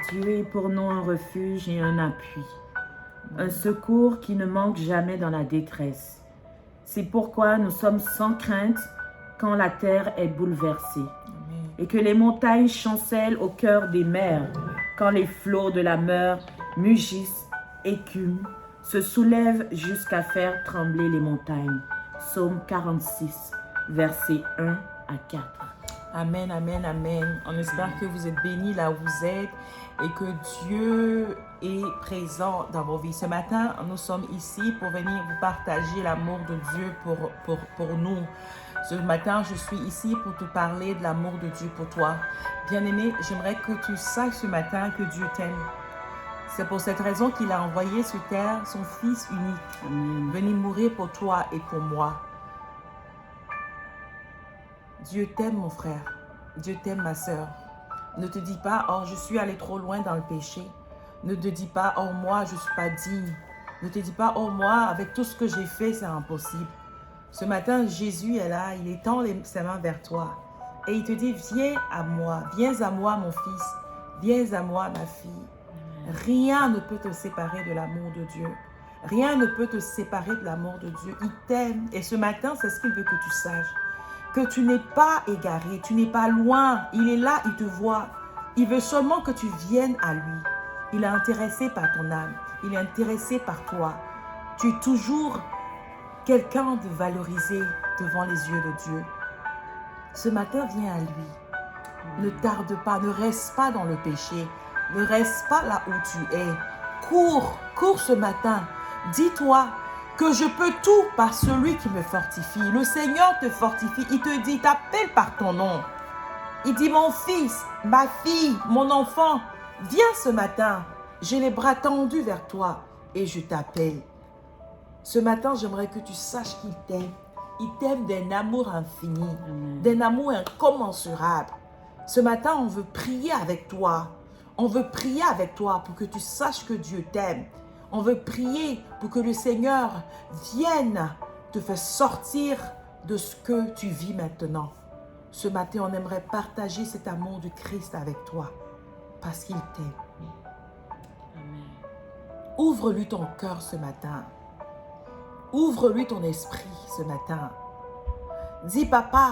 Dieu est pour nous un refuge et un appui, un secours qui ne manque jamais dans la détresse. C'est pourquoi nous sommes sans crainte quand la terre est bouleversée et que les montagnes chancellent au cœur des mers, quand les flots de la mer mugissent, écument, se soulèvent jusqu'à faire trembler les montagnes. Psaume 46, versets 1 à 4. Amen, amen, amen. On espère que vous êtes bénis là où vous êtes et que Dieu est présent dans vos vies. Ce matin, nous sommes ici pour venir vous partager l'amour de Dieu pour nous. Ce matin, je suis ici pour te parler de l'amour de Dieu pour toi. Bien-aimé, j'aimerais que tu saches ce matin que Dieu t'aime. C'est pour cette raison qu'il a envoyé sur terre son Fils unique, venir mourir pour toi et pour moi. Dieu t'aime, mon frère. Dieu t'aime, ma sœur. Ne te dis pas, oh, je suis allé trop loin dans le péché. Ne te dis pas, oh, moi, je ne suis pas digne. Ne te dis pas, oh, moi, avec tout ce que j'ai fait, c'est impossible. Ce matin, Jésus est là, il étend ses mains vers toi. Et il te dit, viens à moi, mon fils. Viens à moi, ma fille. Rien ne peut te séparer de l'amour de Dieu. Rien ne peut te séparer de l'amour de Dieu. Il t'aime. Et ce matin, c'est ce qu'il veut que tu saches. Que tu n'es pas égaré, tu n'es pas loin. Il est là, il te voit. Il veut seulement que tu viennes à lui. Il est intéressé par ton âme. Il est intéressé par toi. Tu es toujours quelqu'un de valorisé devant les yeux de Dieu. Ce matin, viens à lui. Ne tarde pas, ne reste pas dans le péché. Ne reste pas là où tu es. Cours ce matin. Dis-toi que je peux tout par celui qui me fortifie. Le Seigneur te fortifie. Il te dit, t'appelle par ton nom. Il dit, mon fils, ma fille, mon enfant, viens ce matin. J'ai les bras tendus vers toi et je t'appelle. Ce matin, j'aimerais que tu saches qu'il t'aime. Il t'aime d'un amour infini, d'un amour incommensurable. Ce matin, on veut prier avec toi. On veut prier avec toi pour que tu saches que Dieu t'aime. On veut prier pour que le Seigneur vienne te faire sortir de ce que tu vis maintenant. Ce matin, on aimerait partager cet amour de Christ avec toi parce qu'il t'aime. Ouvre-lui ton cœur ce matin. Ouvre-lui ton esprit ce matin. Dis, papa,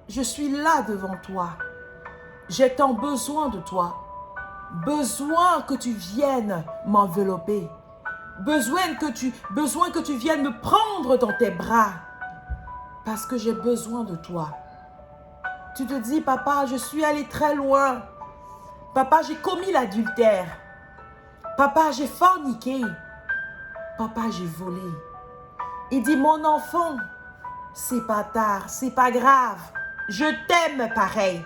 je suis là devant toi. J'ai tant besoin de toi. Besoin que tu viennes m'envelopper. Besoin que tu viennes me prendre dans tes bras. Parce que j'ai besoin de toi. Tu te dis, papa, je suis allé très loin. Papa, j'ai commis l'adultère. Papa, j'ai forniqué. Papa, j'ai volé. Il dit, mon enfant, c'est pas tard, c'est pas grave. Je t'aime pareil.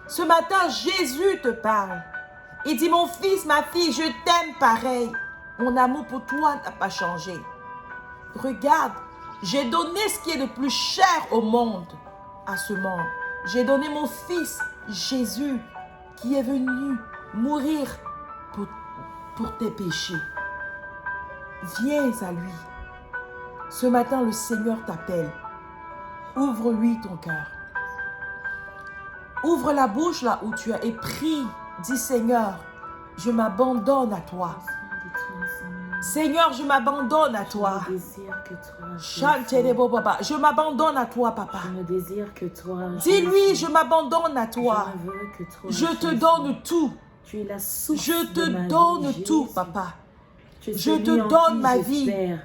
Ce matin, Jésus te parle. Il dit, mon fils, ma fille, je t'aime pareil. Mon amour pour toi n'a pas changé. Regarde, j'ai donné ce qui est le plus cher au monde, à ce monde. J'ai donné mon fils, Jésus, qui est venu mourir pour tes péchés. Viens à lui. Ce matin, le Seigneur t'appelle. Ouvre-lui ton cœur. Ouvre la bouche là où tu es et prie. Dis, Seigneur, je m'abandonne à toi. Seigneur, je m'abandonne à toi. Je m'abandonne à toi, papa. Je ne désire que toi. Dis-lui, je m'abandonne à toi. Je ne veux que toi. Je te donne tout. Tu es la source Je te de ma donne vie, tout, Jésus. papa. Tu es Je celui te en donne qui ma vie. j'espère.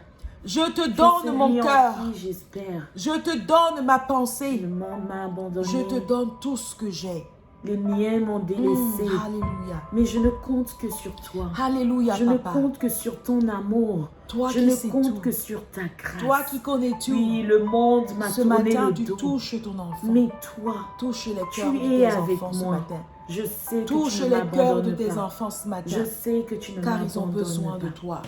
Je te Tu es donne celui mon en cœur. qui j'espère. Je te donne ma Le pensée. monde m'a abandonné. Je te donne tout ce que j'ai. Les miens m'ont délaissé. Alléluia. Mais je ne compte que sur toi. Alléluia, Je ne papa. compte que sur ton amour. Toi Je qui ne sais compte tout. que sur ta grâce. Toi qui connais tout. Oui, le monde m'a Ce tourné matin, le tu dos. touches ton enfant. Mais toi, Touche les tu cœurs de es tes avec enfants ce moi. matin. Je sais que Touche tu ne les cœurs de m'abandonnes tes pas. enfants ce matin. Je sais que tu ne Car ils ont m'abandonnes besoin pas. de toi.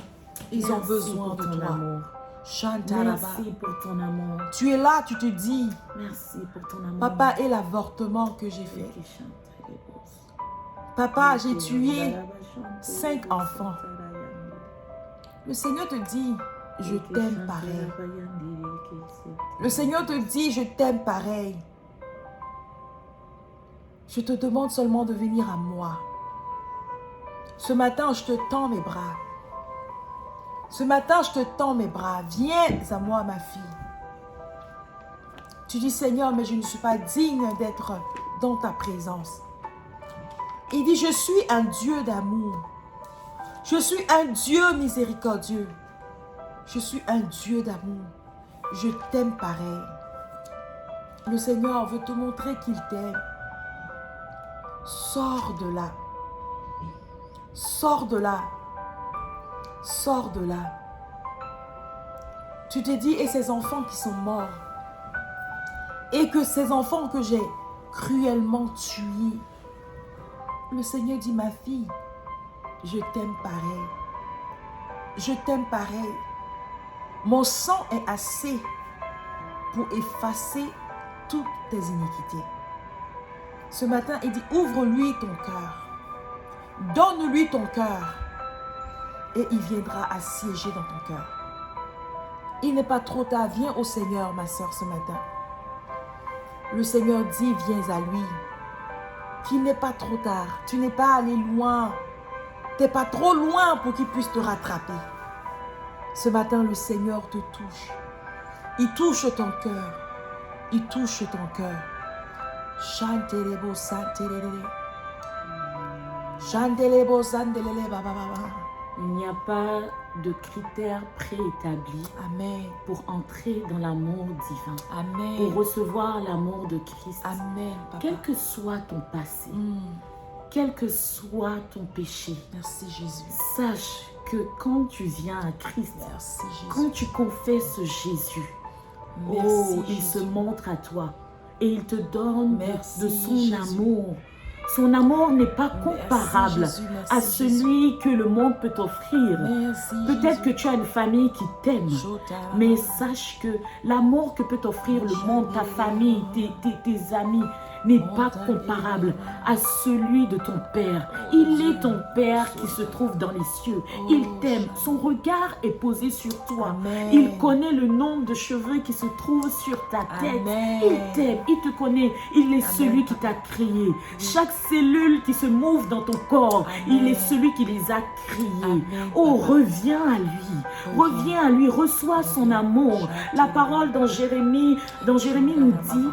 Ils ont Merci besoin pour de ton toi. amour. Chantaraba. Merci pour ton amour. Tu es là, tu te dis, Merci pour ton amour. papa, et l'avortement que j'ai fait. Papa, j'ai tué 5 enfants. Le Seigneur te dit, je t'aime pareil. Le Seigneur te dit, je t'aime pareil. Je te demande seulement de venir à moi. Ce matin, je te tends mes bras. Ce matin, je te tends mes bras. Viens à moi, ma fille. Tu dis, Seigneur, mais je ne suis pas digne d'être dans ta présence. Il dit, je suis un Dieu d'amour. Je suis un Dieu miséricordieux. Je suis un Dieu d'amour. Je t'aime pareil. Le Seigneur veut te montrer qu'il t'aime. Sors de là. Sors de là. Sors de là. Tu te dis, et ces enfants qui sont morts, et que ces enfants que j'ai cruellement tués, le Seigneur dit, ma fille, je t'aime pareil. Je t'aime pareil. Mon sang est assez pour effacer toutes tes iniquités. Ce matin, il dit, ouvre-lui ton cœur. Donne-lui ton cœur. Et il viendra assiéger dans ton cœur. Il n'est pas trop tard. Viens au Seigneur, ma soeur, ce matin. Le Seigneur dit, viens à lui. Qu'il n'est pas trop tard. Tu n'es pas allé loin. Tu n'es pas trop loin pour qu'il puisse te rattraper. Ce matin, le Seigneur te touche. Il touche ton cœur. Il touche ton cœur. Chantelebo santelele. Chantelebo santelele baba baba. Il n'y a pas de critères préétablis Amen. pour entrer dans l'amour divin, Amen. pour recevoir l'amour de Christ. Amen, papa. Quel que soit ton passé, quel que soit ton péché, Merci Jésus. sache que quand tu viens à Christ, Merci Jésus. quand tu confesses Jésus, Merci, il Jésus. se montre à toi et il te donne Merci, de son Jésus. amour. Son amour n'est pas comparable Merci, Jésus. Merci, à celui Jésus. que le monde peut t'offrir. Merci, Peut-être que Jésus. tu as une famille qui t'aime, mais sache que l'amour que peut t'offrir le monde, ta famille, tes amis, n'est pas comparable à celui de ton Père. Il est ton Père qui se trouve dans les cieux. Il t'aime. Son regard est posé sur toi. Amen. Il connaît le nombre de cheveux qui se trouvent sur ta tête. Amen. Il t'aime. Il te connaît. Il est celui qui t'a créé. Chaque cellule qui se mouve dans ton corps, il est celui qui les a créés. Amen. Oh, reviens à lui. Reviens à lui. Reçois son amour. La parole dans Jérémie nous dit,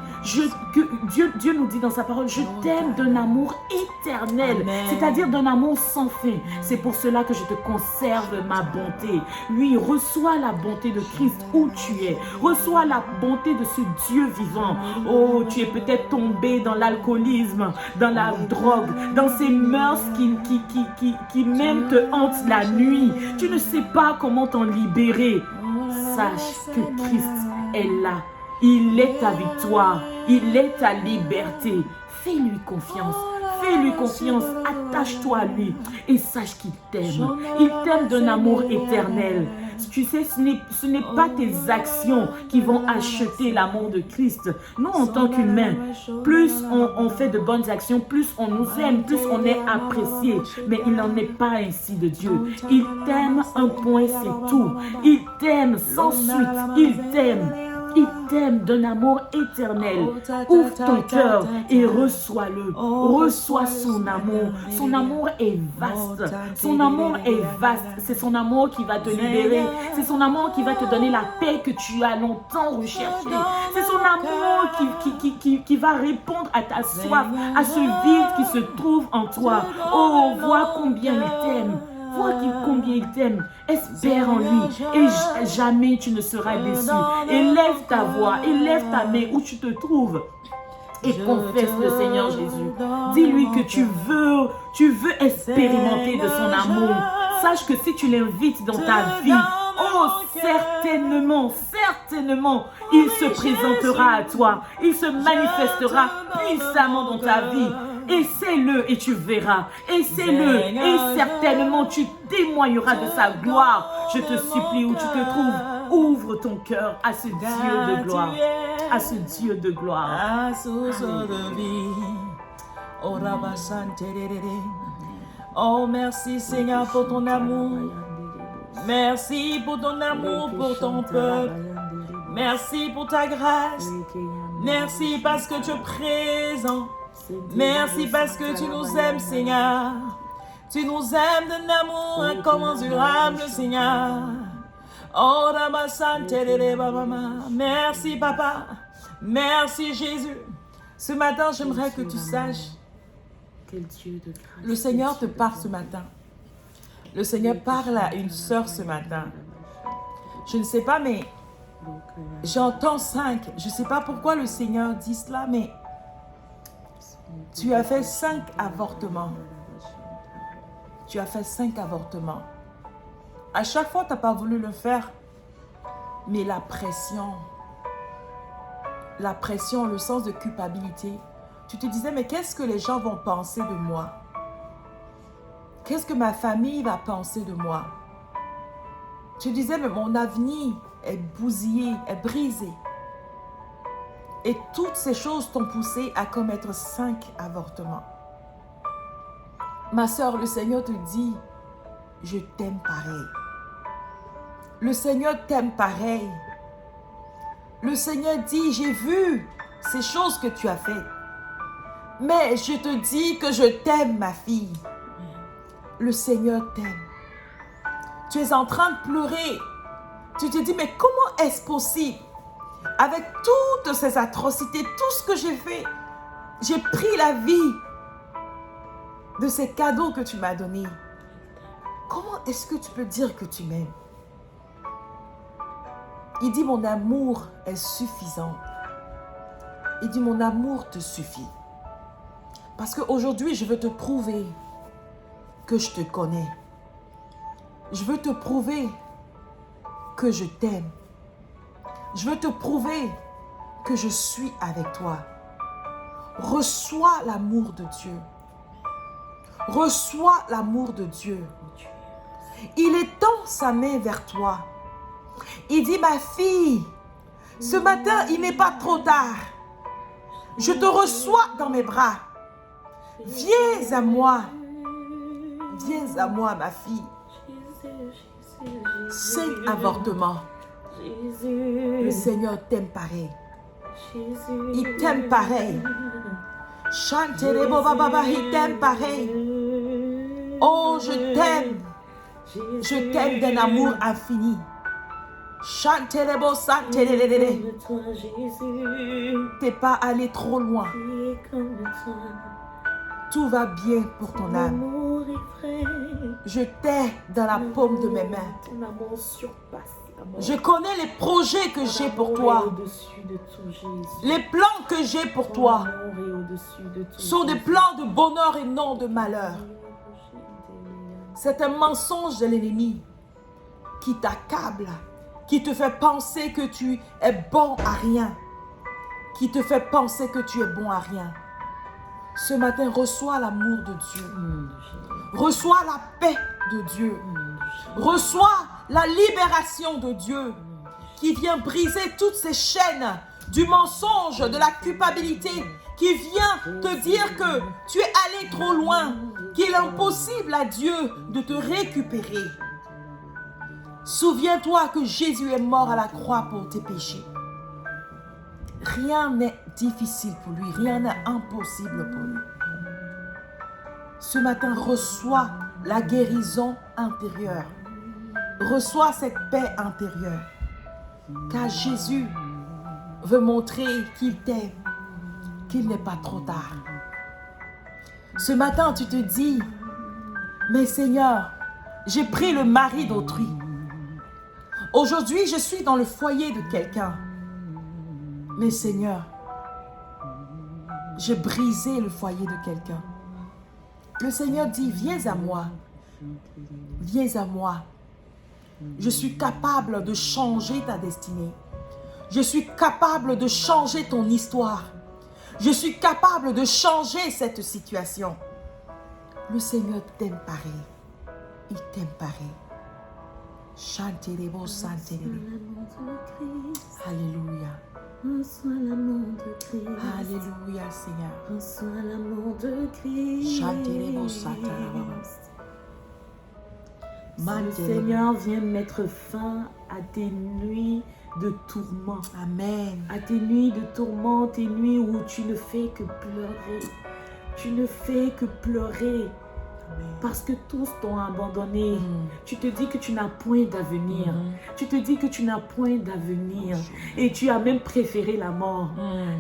Dieu nous dit dans sa parole, je t'aime d'un amour éternel, c'est-à-dire d'un amour sans fin. C'est pour cela que je te conserve ma bonté. Oui, reçois la bonté de Christ où tu es. Reçois la bonté de ce Dieu vivant. Oh, tu es peut-être tombé dans l'alcoolisme, dans la drogue, dans ces mœurs qui même te hantent la nuit. Tu ne sais pas comment t'en libérer. Sache que Christ est là. Il est ta victoire. Il est ta liberté. Fais-lui confiance. Fais-lui confiance. Attache-toi à lui. Et sache qu'il t'aime. Il t'aime d'un amour éternel. Tu sais, ce n'est pas tes actions qui vont acheter l'amour de Christ. Nous, en tant qu'humains, plus on fait de bonnes actions, plus on nous aime, plus on est apprécié. Mais il n'en est pas ainsi de Dieu. Il t'aime, un point, c'est tout. Il t'aime sans suite. Il t'aime. Il t'aime d'un amour éternel. Ouvre ton cœur et reçois-le. Reçois son amour. Son amour est vaste. Son amour est vaste. C'est son amour qui va te libérer. C'est son amour qui va te donner la paix que tu as longtemps recherchée. C'est son amour qui va répondre à ta soif, à ce vide qui se trouve en toi. Oh, vois combien il t'aime. Vois combien il t'aime. Espère en lui et jamais tu ne seras déçu. Élève ta voix, élève ta main où tu te trouves et confesse le Seigneur Jésus. Dis-lui que tu veux expérimenter de son amour. Sache que si tu l'invites dans ta vie, oh, certainement, il se présentera à toi. Il se manifestera puissamment dans ta vie. Essaie-le et tu verras. Essaie-le et certainement tu témoigneras de sa gloire. Je te supplie où tu te trouves, ouvre ton cœur à ce Dieu de gloire. À ce Dieu de gloire. Oh, merci Seigneur pour ton amour. Merci pour ton amour pour ton peuple. Merci pour ta grâce. Merci parce que tu es présent. Merci parce que tu nous aimes, Seigneur. Tu nous aimes d'un amour incommensurable, Seigneur. Oh, merci, Papa. Merci, Jésus. Ce matin, j'aimerais que tu saches, le Seigneur te parle ce matin. Le Seigneur parle à une sœur ce matin. Je ne sais pas, mais j'entends 5. Je ne sais pas pourquoi le Seigneur dit cela, mais tu as fait 5 avortements. Tu as fait 5 avortements. À chaque fois, tu n'as pas voulu le faire. Mais la pression, le sens de culpabilité, tu te disais, mais qu'est-ce que les gens vont penser de moi? Qu'est-ce que ma famille va penser de moi? Tu disais, mais mon avenir est bousillé, est brisé. Et toutes ces choses t'ont poussé à commettre 5 avortements. Ma sœur, le Seigneur te dit, je t'aime pareil. Le Seigneur t'aime pareil. Le Seigneur dit, j'ai vu ces choses que tu as faites. Mais je te dis que je t'aime, ma fille. Le Seigneur t'aime. Tu es en train de pleurer. Tu te dis, mais comment est-ce possible? Avec toutes ces atrocités, tout ce que j'ai fait, j'ai pris la vie de ces cadeaux que tu m'as donnés. Comment est-ce que tu peux dire que tu m'aimes? Il dit, mon amour est suffisant. Il dit, mon amour te suffit. Parce qu'aujourd'hui, je veux te prouver que je te connais. Je veux te prouver que je t'aime. Je veux te prouver que je suis avec toi. Reçois l'amour de Dieu. Reçois l'amour de Dieu. Il étend sa main vers toi. Il dit, ma fille, ce matin, il n'est pas trop tard. Je te reçois dans mes bras. Viens à moi. Viens à moi, ma fille. 5 avortements. Le Seigneur t'aime pareil. Il t'aime pareil. Il t'aime pareil. Oh, je t'aime. Je t'aime d'un amour infini. T'es pas allé trop loin. Tout va bien pour ton âme. Je t'ai dans la paume de mes mains. Je connais les projets que j'ai pour toi. Les plans que j'ai pour toi sont des plans de bonheur et non de malheur. C'est un mensonge de l'ennemi qui t'accable, qui te fait penser que tu es bon à rien, qui te fait penser que tu es bon à rien. Ce matin, reçois l'amour de Dieu. Reçois la paix de Dieu. Reçois la libération de Dieu qui vient briser toutes ces chaînes du mensonge, de la culpabilité, qui vient te dire que tu es allé trop loin, qu'il est impossible à Dieu de te récupérer. Souviens-toi que Jésus est mort à la croix pour tes péchés. Rien n'est difficile pour lui, rien n'est impossible pour lui. Ce matin, reçois la guérison intérieure. Reçois cette paix intérieure. Car Jésus veut montrer qu'il t'aime, qu'il n'est pas trop tard. Ce matin, tu te dis, mais Seigneur, j'ai pris le mari d'autrui. Aujourd'hui, je suis dans le foyer de quelqu'un. Mais Seigneur, j'ai brisé le foyer de quelqu'un. Le Seigneur dit, viens à moi. Viens à moi. Je suis capable de changer ta destinée. Je suis capable de changer ton histoire. Je suis capable de changer cette situation. Le Seigneur t'aime pareil. Il t'aime pareil. Chantez-les-vous, chantez-les. Alléluia. Reçois l'amour de Christ. Alléluia, Seigneur. Reçois l'amour de Christ. Chantez-les-vous, chantez-les. Le Seigneur vient mettre fin à tes nuits de tourment. Amen. À tes nuits de tourment, tes nuits où tu ne fais que pleurer. Tu ne fais que pleurer. Parce que tous t'ont abandonné. Tu te dis que tu n'as point d'avenir. Tu te dis que tu n'as point d'avenir. Et tu as même préféré la mort.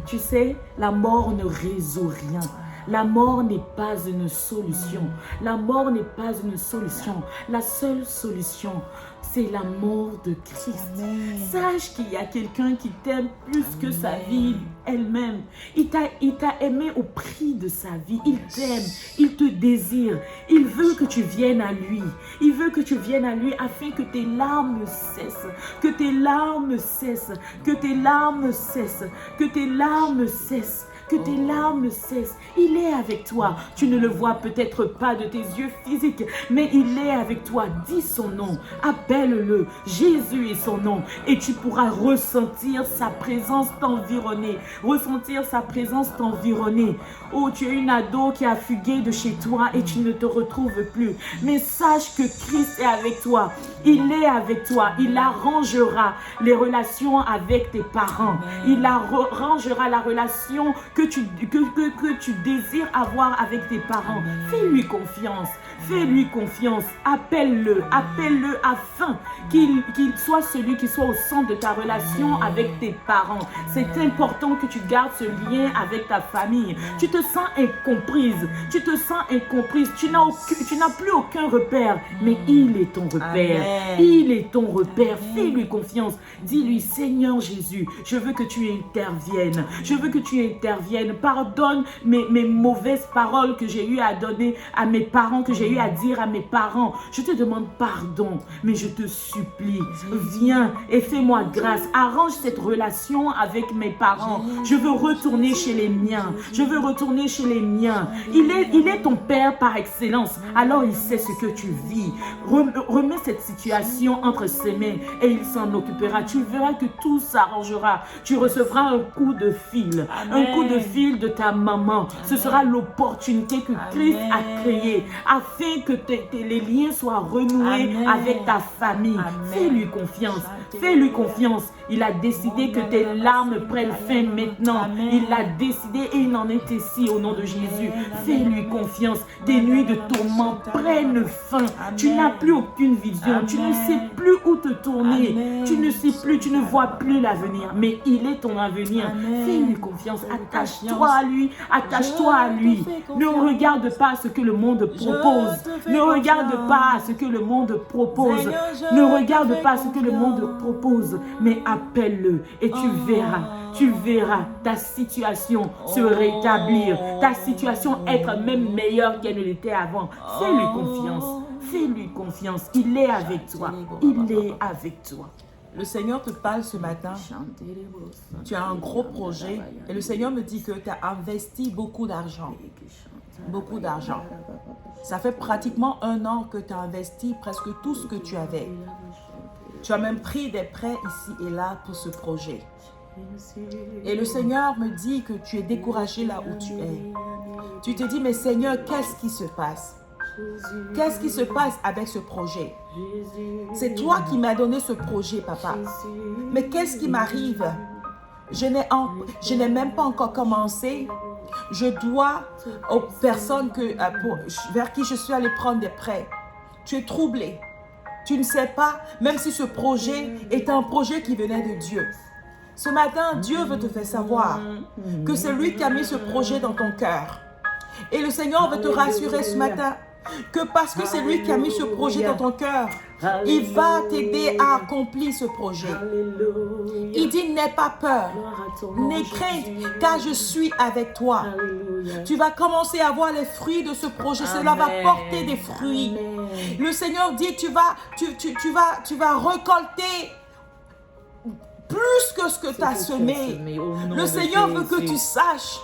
Tu sais, la mort ne résout rien. La mort n'est pas une solution. La mort n'est pas une solution. La seule solution, c'est la mort de Christ. Amen. Sache qu'il y a quelqu'un qui t'aime plus que sa vie elle-même. Il t'a aimé au prix de sa vie. Il t'aime, il te désire. Il veut que tu viennes à lui. Il veut que tu viennes à lui afin que tes larmes cessent. Que tes larmes cessent. Que tes larmes cessent. Que tes larmes cessent. Que tes larmes cessent. Il est avec toi. Tu ne le vois peut-être pas de tes yeux physiques, mais il est avec toi. Dis son nom. Appelle-le. Jésus est son nom. Et tu pourras ressentir sa présence t'environner. Ressentir sa présence t'environner. Oh, tu es une ado qui a fugué de chez toi et tu ne te retrouves plus. Mais sache que Christ est avec toi. Il est avec toi. Il arrangera les relations avec tes parents. Il arrangera la relation que tu désires avoir avec tes parents. Fais-lui confiance. Fais-lui confiance. Appelle-le. Appelle-le afin qu'il soit celui qui soit au centre de ta relation avec tes parents. C'est important que tu gardes ce lien avec ta famille. Tu te sens incomprise. Tu te sens incomprise. Tu n'as plus aucun repère. Mais il est ton repère. Amen. Il est ton repère. Fais-lui confiance. Dis-lui, Seigneur Jésus, je veux que tu interviennes. Je veux que tu interviennes. Pardonne mes mauvaises paroles que j'ai eu à donner à mes parents, que j'ai eu à dire à mes parents. Je te demande pardon, mais je te supplie, viens et fais-moi grâce. Arrange cette relation avec mes parents. Je veux retourner chez les miens. Je veux retourner chez les miens. Il est ton père par excellence. Alors il sait ce que tu vis. Remets cette situation entre ses mains et il s'en occupera. Tu verras que tout s'arrangera. Tu recevras un coup de fil. Amen. Un coup de fil de ta maman. Ce sera l'opportunité que Christ a créée afin que les liens soient renoués Amen. avec ta famille. Amen. Fais-lui confiance. Fais-lui confiance. Il a décidé que tes larmes prennent fin maintenant. Amen. Il l'a décidé et il en est ainsi au nom de Jésus. Fais-lui confiance. Tes nuits de tourment prennent fin. Tu n'as plus aucune vision. Tu ne sais plus où te tourner. Amen. Tu ne sais plus, tu ne vois plus l'avenir. Mais il est ton avenir. Amen. Fais-lui confiance. Attache-toi à lui. Attache-toi à lui. Ne regarde pas ce que le monde propose. Ne regarde pas ce que le monde propose. Ne regarde pas ce que le monde propose. Mais appelle-le et tu verras ta situation se rétablir. Ta situation être même meilleure qu'elle ne l'était avant. Fais-lui confiance. Fais-lui confiance. Il est avec toi. Il est avec toi. Le Seigneur te parle ce matin. Tu as un gros projet et le Seigneur me dit que tu as investi beaucoup d'argent. Beaucoup d'argent. Ça fait pratiquement 1 an que tu as investi presque tout ce que tu avais. Tu as même pris des prêts ici et là pour ce projet. Et le Seigneur me dit que tu es découragé là où tu es. Tu te dis, mais Seigneur, qu'est-ce qui se passe? Qu'est-ce qui se passe avec ce projet? C'est toi qui m'as donné ce projet, papa. Mais qu'est-ce qui m'arrive? Je n'ai même pas encore commencé. Je dois aux personnes vers qui je suis allée prendre des prêts. Tu es troublé. Tu ne sais pas, même si ce projet est un projet qui venait de Dieu. Ce matin, Dieu veut te faire savoir que c'est lui qui a mis ce projet dans ton cœur. Et le Seigneur veut te rassurer ce matin que parce que c'est lui qui a mis ce projet dans ton cœur, il va t'aider à accomplir ce projet. Il dit, n'aie pas peur, n'aie crainte, car je suis avec toi. Tu vas commencer à voir les fruits de ce projet. Cela va porter des fruits. Le Seigneur dit, tu vas récolter plus que ce que tu as semé. Le Seigneur veut que tu saches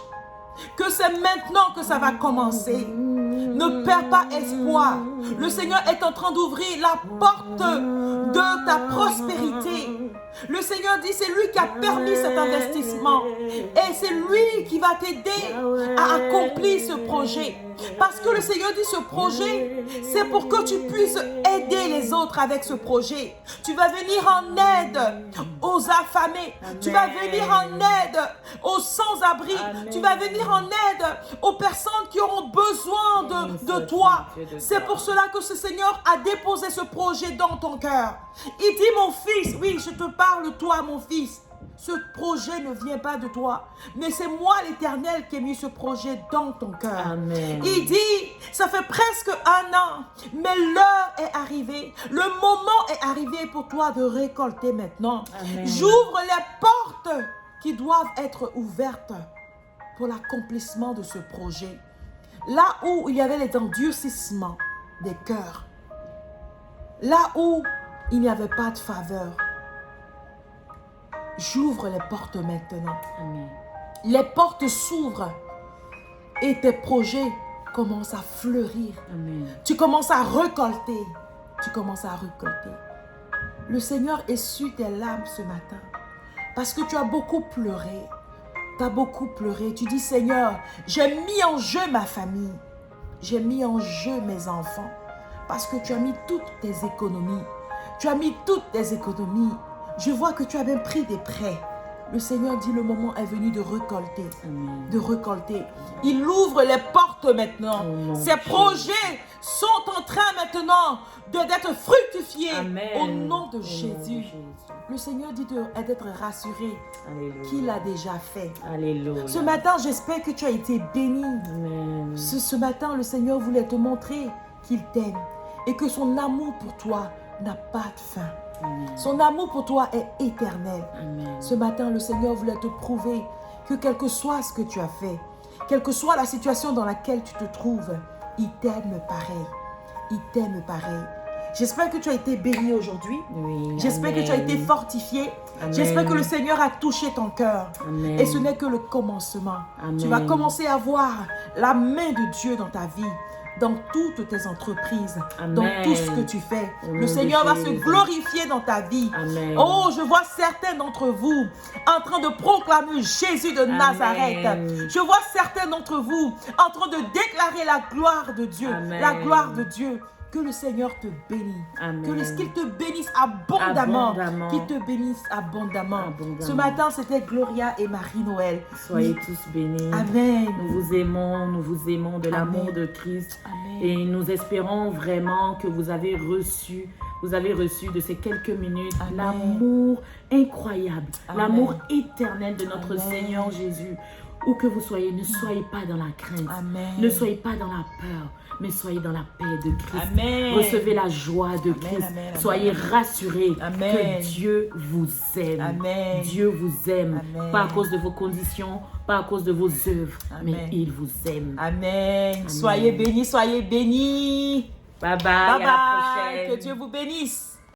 que c'est maintenant que ça va commencer. Ne perds pas espoir. Le Seigneur est en train d'ouvrir la porte de ta prospérité. Le Seigneur dit, c'est lui qui a permis cet investissement. Et c'est lui qui va t'aider à accomplir ce projet. Parce que le Seigneur dit ce projet, c'est pour que tu puisses aider les autres avec ce projet. Tu vas venir en aide aux affamés. Tu vas venir en aide aux sans-abri. Tu vas venir en aide aux personnes qui auront besoin de toi. C'est pour cela que ce Seigneur a déposé ce projet dans ton cœur. Il dit, mon fils, oui, je te parle toi, mon fils. Ce projet ne vient pas de toi, mais c'est moi l'Éternel qui ai mis ce projet dans ton cœur. Amen. Il dit, ça fait presque 1 an, mais l'heure est arrivée. Le moment est arrivé pour toi de récolter maintenant. Amen. J'ouvre les portes qui doivent être ouvertes pour l'accomplissement de ce projet. Là où il y avait les endurcissements des cœurs, là où il n'y avait pas de faveur, j'ouvre les portes maintenant. Amen. Les portes s'ouvrent et tes projets commencent à fleurir. Amen. Tu commences à récolter. Tu commences à récolter. Le Seigneur essuie tes larmes ce matin parce que tu as beaucoup pleuré. Tu as beaucoup pleuré. Tu dis, Seigneur, j'ai mis en jeu ma famille. J'ai mis en jeu mes enfants parce que tu as mis toutes tes économies. Tu as mis toutes tes économies. Je vois que tu as même pris des prêts. Le Seigneur dit, le moment est venu de récolter. Amen. De récolter. Il ouvre les portes maintenant. Oh, Ces projets sont en train maintenant d'être fructifiés. Amen. Au nom de Au nom Jésus. de Jésus. Le Seigneur dit d'être rassuré Alléluia. qu'il a déjà fait. Alléluia. Ce matin, j'espère que tu as été béni. Amen. Ce matin, le Seigneur voulait te montrer qu'il t'aime et que son amour pour toi n'a pas de fin. Amen. Son amour pour toi est éternel. Amen. Ce matin, le Seigneur voulait te prouver que quel que soit ce que tu as fait, quelle que soit la situation dans laquelle tu te trouves, il t'aime pareil. Il t'aime pareil. J'espère que tu as été béni aujourd'hui. Oui, J'espère que tu as été fortifié. Amen. J'espère que le Seigneur a touché ton cœur. Amen. Et ce n'est que le commencement. Amen. Tu vas commencer à voir la main de Dieu dans ta vie, dans toutes tes entreprises, Amen. dans tout ce que tu fais. Au nom Le de Seigneur va se Jésus. glorifier dans ta vie. Amen. Oh, je vois certains d'entre vous en train de proclamer Jésus de Nazareth. Je vois certains d'entre vous en train de déclarer la gloire de Dieu. Amen. La gloire de Dieu. Que le Seigneur te bénisse. Amen. Qu'il te bénisse abondamment. Abondamment. Qu'il te bénisse abondamment. Abondamment. Ce matin, c'était Gloria et Marie-Noël. Soyez tous bénis. Amen. Nous vous aimons de l'amour de Christ. Amen. Et nous espérons vraiment que vous avez reçu de ces quelques minutes Amen. l'amour incroyable, Amen. l'amour éternel de notre Amen. Seigneur Jésus. Où que vous soyez, ne soyez pas dans la crainte, Amen. ne soyez pas dans la peur, mais soyez dans la paix de Christ. Amen. Recevez la joie de Christ. Amen, amen, soyez amen. rassurés Amen. que Dieu vous aime. Amen. Dieu vous aime, Amen. pas à cause de vos conditions, pas à cause de vos œuvres, Amen. mais il vous aime. Amen. Soyez bénis, soyez bénis. Bye bye, Bye à la bye. prochaine. Que Dieu vous bénisse.